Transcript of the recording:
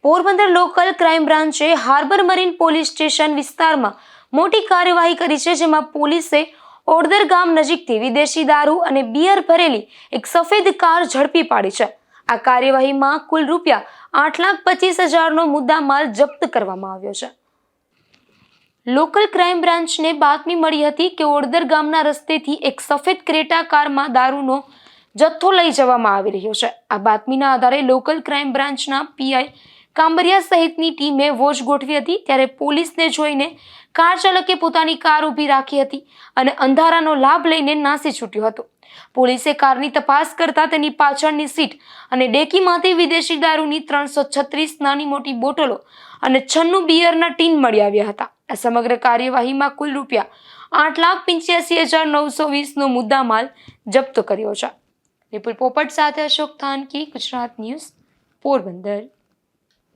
Porbandar local crime બ્રાન્ચે harbour marine police station વિસ્તારમાં મોટી કાર્યવાહી કરી છે, જેમાં પોલીસે ઓડદર ગામ નજીકથી વિદેશી દારૂ અને બિયર ભરેલી એક સફેદ કાર ઝડપી પાડી છે. આ કાર્યવાહીમાં કુલ ₹8,25,000નો મુદ્દામાલ જપ્ત કરવામાં આવ્યો છે. લોકલ ક્રાઇમ બ્રાન્ચને બાતમી મળી હતી કે ઓડદર ગામના રસ્તેથી એક સફેદ ક્રેટા કારમાં દારૂનો જથ્થો લઈ જવામાં આવી રહ્યો છે. આ બાતમીના આધારે લોકલ ક્રાઇમ બ્રાન્ચના પીઆઈ કાંબરિયા સહિતની ટીમે વોચ ગોઠવી હતી. ત્યારે પોલીસને જોઈને કાર ચાલકે પોતાની કાર ઊભી રાખી હતી અને અંધારાનો લાભ લઈને નાસી છૂટ્યો હતો. પોલીસે કારની તપાસ કરતા તેની પાછળની સીટ અને ડેકીમાંથી વિદેશી દારૂની 336 નાની મોટી બોટલો અને 96 બિયરના ટીન મળી આવ્યા હતા. આ સમગ્ર કાર્યવાહીમાં કુલ ₹8,85,920નો મુદ્દામાલ જપ્ત કર્યો છે. વિપુલ પોપટ સાથે અશોક થાનકી, ગુજરાત ન્યૂઝ, પોરબંદર.